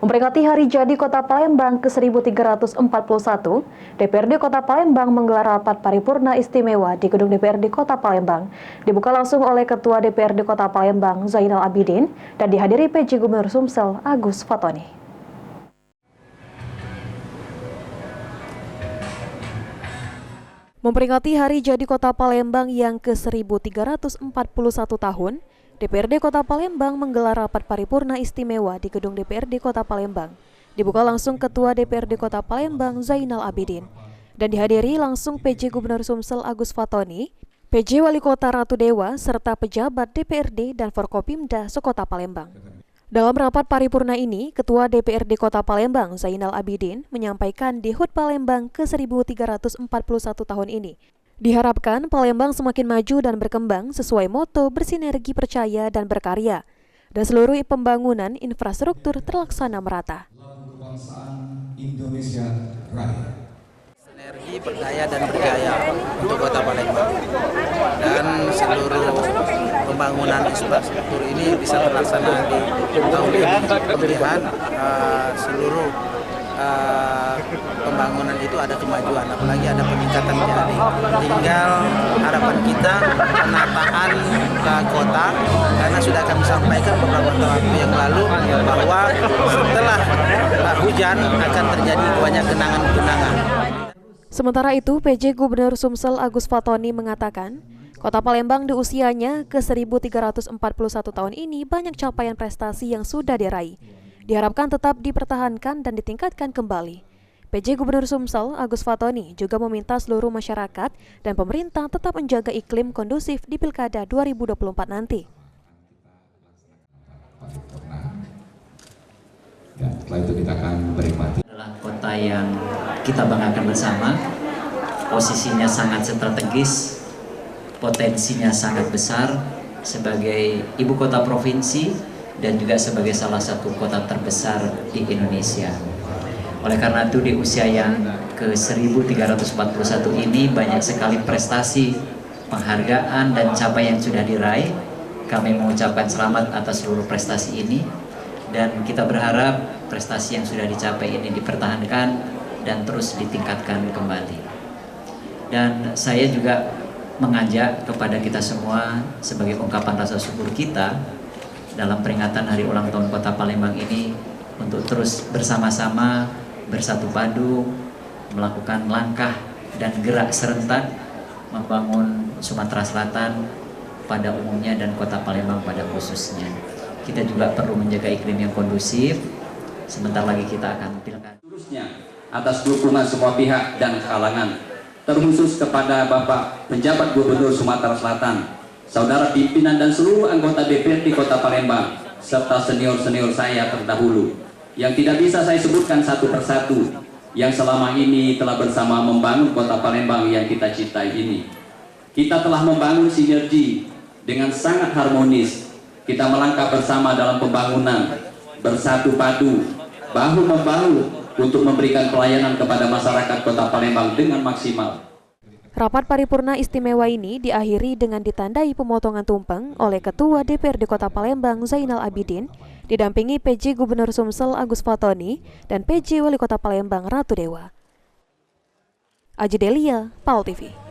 Memperingati Hari Jadi Kota Palembang ke-1341, DPRD Kota Palembang menggelar rapat paripurna istimewa di Gedung DPRD Kota Palembang. Dibuka langsung oleh Ketua DPRD Kota Palembang, Zainal Abidin, dan dihadiri PJ Gubernur Sumsel, Agus Fatoni. Memperingati Hari Jadi Kota Palembang yang ke-1341 tahun, DPRD Kota Palembang menggelar rapat paripurna istimewa di Gedung DPRD Kota Palembang. Dibuka langsung Ketua DPRD Kota Palembang, Zainal Abidin, dan dihadiri langsung PJ Gubernur Sumsel Agus Fatoni, PJ Wali Kota Ratu Dewa, serta pejabat DPRD dan Forkopimda sekota Palembang. Dalam rapat paripurna ini, Ketua DPRD Kota Palembang, Zainal Abidin, menyampaikan di HUT Palembang ke-1341 tahun ini, diharapkan Palembang semakin maju dan berkembang sesuai moto bersinergi percaya dan berkarya, dan seluruh pembangunan infrastruktur terlaksana merata. Sinergi berdaya dan berjaya untuk Kota Palembang, dan seluruh pembangunan infrastruktur ini bisa terlaksana di tahun ini. Kemudian seluruh pembangunan itu ada kemajuan, apalagi ada peningkatan jadi. Tinggal harapan kita penataan ke kota, karena sudah kami sampaikan beberapa waktu yang lalu bahwa setelah hujan akan terjadi banyak genangan-genangan. Sementara itu, PJ Gubernur Sumsel Agus Fatoni mengatakan, Kota Palembang di usianya ke-1341 tahun ini banyak capaian prestasi yang sudah diraih. Diharapkan tetap dipertahankan dan ditingkatkan kembali. PJ Gubernur Sumsel Agus Fatoni juga meminta seluruh masyarakat dan pemerintah tetap menjaga iklim kondusif di Pilkada 2024 nanti. Dan setelah itu kita akan menikmati. Adalah kota yang kita banggakan bersama, posisinya sangat strategis, potensinya sangat besar sebagai ibu kota provinsi dan juga sebagai salah satu kota terbesar di Indonesia. Oleh karena itu di usia yang ke-1341 ini banyak sekali prestasi, penghargaan dan capaian yang sudah diraih. Kami mengucapkan selamat atas seluruh prestasi ini, dan kita berharap prestasi yang sudah dicapai ini dipertahankan dan terus ditingkatkan kembali. Dan saya juga mengajak kepada kita semua sebagai ungkapan rasa syukur kita dalam peringatan Hari Ulang Tahun Kota Palembang ini untuk terus bersama-sama bersatu padu melakukan langkah dan gerak serentak membangun Sumatera Selatan pada umumnya dan Kota Palembang pada khususnya. Kita juga perlu menjaga iklim yang kondusif. Sebentar lagi kita akan pilkada. Terusnya atas dukungan semua pihak dan kalangan, terkhusus kepada Bapak Penjabat Gubernur Sumatera Selatan, saudara pimpinan dan seluruh anggota DPRD Kota Palembang, serta senior-senior saya terdahulu, yang tidak bisa saya sebutkan satu persatu, yang selama ini telah bersama membangun Kota Palembang yang kita cintai ini. Kita telah membangun sinergi dengan sangat harmonis. Kita melangkah bersama dalam pembangunan, bersatu padu, bahu-membahu untuk memberikan pelayanan kepada masyarakat Kota Palembang dengan maksimal. Rapat paripurna istimewa ini diakhiri dengan ditandai pemotongan tumpeng oleh Ketua DPRD Kota Palembang, Zainal Abidin, didampingi PJ Gubernur Sumsel Agus Fatoni dan PJ Wali Kota Palembang, Ratu Dewa. Aji Delia, PAL TV.